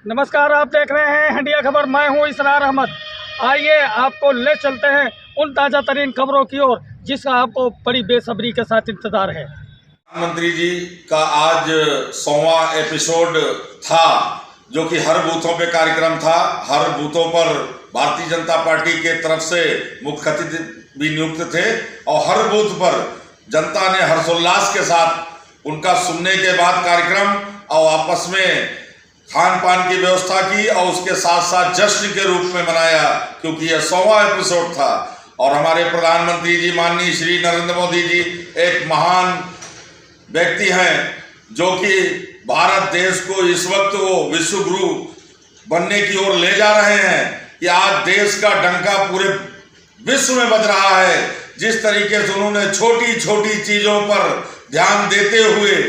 नमस्कार, आप देख रहे हैं हंडिया खबर। मैं हूं इसरार अहमद। आइए आपको ले चलते हैं उन ताज़ा तरीन खबरों की ओर जिसका आपको बड़ी बेसब्री के साथ इंतजार है। प्रधानमंत्री जी का आज 100वां एपिसोड था, जो कि हर बूथों पे कार्यक्रम था। हर बूथों पर भारतीय जनता पार्टी के तरफ से मुख्य अतिथि भी नियुक्त थे और हर बूथ पर जनता ने हर्षोल्लास के साथ उनका सुनने के बाद कार्यक्रम और आपस में खान पान की व्यवस्था की और उसके साथ साथ जश्न के रूप में मनाया, क्योंकि यह 100वां एपिसोड था। और हमारे प्रधानमंत्री जी माननीय श्री नरेंद्र मोदी जी एक महान व्यक्ति हैं, जो कि भारत देश को इस वक्त वो विश्व गुरु बनने की ओर ले जा रहे हैं कि आज देश का डंका पूरे विश्व में बज रहा है। जिस तरीके से उन्होंने छोटी छोटी चीजों पर ध्यान देते हुए,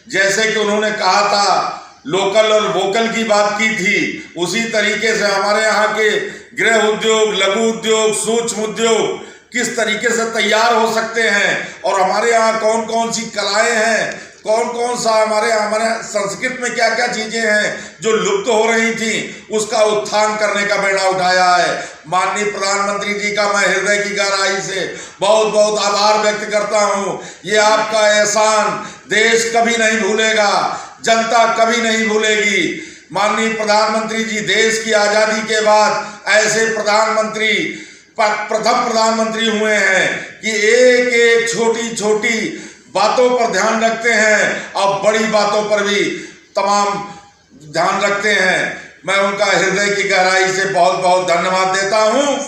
जैसे कि उन्होंने कहा था लोकल और वोकल की बात की थी, उसी तरीके से हमारे यहाँ के गृह उद्योग, लघु उद्योग, सूक्ष्म उद्योग किस तरीके से तैयार हो सकते हैं और हमारे यहाँ कौन कौन सी कलाएं हैं, कौन कौन सा हमारे संस्कृत में क्या क्या चीजें हैं जो लुप्त हो रही थी, उसका उत्थान करने का बेड़ा उठाया है। माननीय प्रधानमंत्री जी का मैं हृदय की गहराई से बहुत बहुत आभार व्यक्त करता हूँ। ये आपका एहसान देश कभी नहीं भूलेगा, जनता कभी नहीं भूलेगी। माननीय प्रधानमंत्री जी देश की आजादी के बाद ऐसे प्रधानमंत्री प्रथम प्रधानमंत्री हुए हैं कि एक एक छोटी छोटी बातों पर ध्यान रखते हैं और बड़ी बातों पर भी तमाम ध्यान रखते हैं। मैं उनका हृदय की गहराई से बहुत बहुत धन्यवाद देता हूं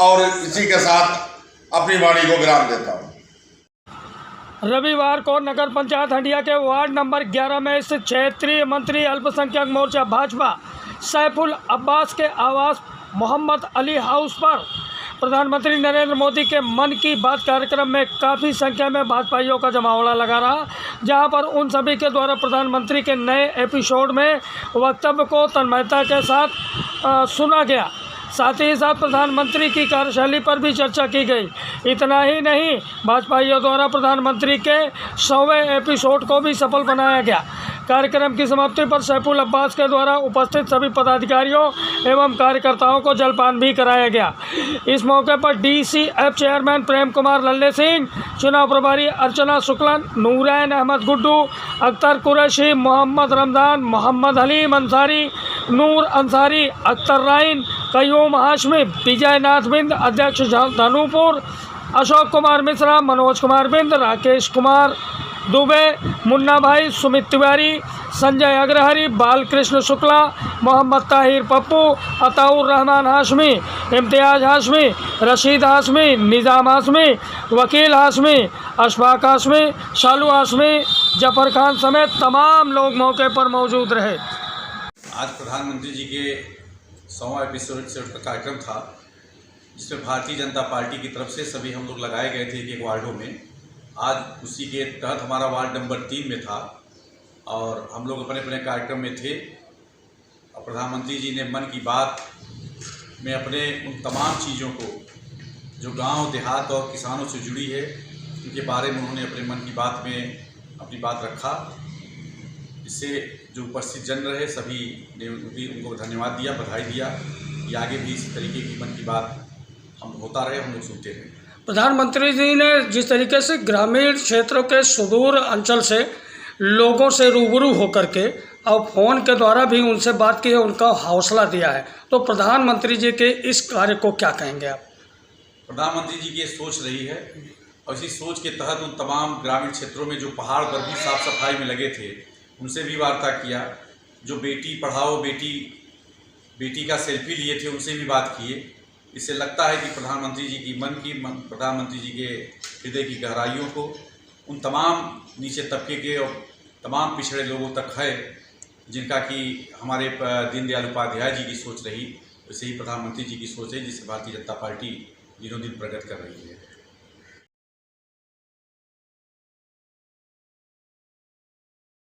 और इसी के साथ अपनी वाणी को विराम देता हूं। रविवार को नगर पंचायत हंडिया के वार्ड नंबर 11 में स्थित क्षेत्रीय मंत्री अल्पसंख्यक मोर्चा भाजपा सैफुल अब्बास के आवास मोहम्मद अली हाउस पर प्रधानमंत्री नरेंद्र मोदी के मन की बात कार्यक्रम में काफ़ी संख्या में भाजपाइयों का जमावड़ा लगा रहा, जहां पर उन सभी के द्वारा प्रधानमंत्री के नए एपिसोड में वक्तव्य को तन्मयता के साथ सुना गया। साथ ही साथ प्रधानमंत्री की कार्यशैली पर भी चर्चा की गई। इतना ही नहीं, भाजपाइयों द्वारा प्रधानमंत्री के 100वें एपिसोड को भी सफल बनाया गया। कार्यक्रम की समाप्ति पर सैफुल अब्बास के द्वारा उपस्थित सभी पदाधिकारियों एवं कार्यकर्ताओं को जलपान भी कराया गया। इस मौके पर DCF चेयरमैन प्रेम कुमार लल्ले सिंह, चुनाव प्रभारी अर्चना शुक्ला, नूरैन अहमद गुड्डू, अख्तर कुरैशी, मोहम्मद रमज़ान, मोहम्मद हलीम अंसारी, नूर अंसारी, अख्तर राइन, कयूम हाशमी, विजय नाथ बिंद, अध्यक्ष धनुपुर, अशोक कुमार मिश्रा, मनोज कुमार बिंद, राकेश कुमार दुबे, मुन्ना भाई, सुमित तिवारी, संजय अग्रहरी, बालकृष्ण शुक्ला, मोहम्मद ताहिर पप्पू, अताउर रहमान हाशमी, इम्तियाज हाशमी, रशीद हाशमी, निज़ाम हाशमी, वकील हाशमी, अशफाक हाशमी, शालू हाशमी, जफर खान समेत तमाम लोग मौके पर मौजूद रहे। आज प्रधानमंत्री जी के 100वां एपिसोड का कार्यक्रम था, जिसमें भारतीय जनता पार्टी की तरफ से सभी हम लोग लगाए गए थे एक वार्डों में। आज उसी के तहत हमारा वार्ड नंबर 3 में था और हम लोग अपने अपने कार्यक्रम में थे। और प्रधानमंत्री जी ने मन की बात में अपने उन तमाम चीज़ों को जो गांव देहात और किसानों से जुड़ी है, उनके बारे में उन्होंने अपने मन की बात में अपनी बात रखा। इससे जो उपस्थित जन रहे सभी ने उनको धन्यवाद दिया, बधाई दिया कि आगे भी इसी तरीके की मन की बात हम होता रहे, हम लोग सुनते रहे। प्रधानमंत्री जी ने जिस तरीके से ग्रामीण क्षेत्रों के सुदूर अंचल से लोगों से रूबरू होकर के और फ़ोन के द्वारा भी उनसे बात की है, उनका हौसला दिया है, तो प्रधानमंत्री जी के इस कार्य को क्या कहेंगे आप? प्रधानमंत्री जी की सोच रही है और इसी सोच के तहत उन तमाम ग्रामीण क्षेत्रों में जो पहाड़ पर भी साफ सफाई में लगे थे, उनसे भी वार्ता किया। जो बेटी पढ़ाओ बेटी का सेल्फी लिए थे, उनसे भी बात किए। इससे लगता है कि प्रधानमंत्री जी की प्रधानमंत्री जी के हृदय की गहराइयों को उन तमाम नीचे तबके के और तमाम पिछड़े लोगों तक है, जिनका कि हमारे दीनदयाल उपाध्याय जी की सोच रही, वैसे ही प्रधानमंत्री जी की सोच है, जिससे भारतीय जनता पार्टी दिनों दिन प्रगति कर रही है।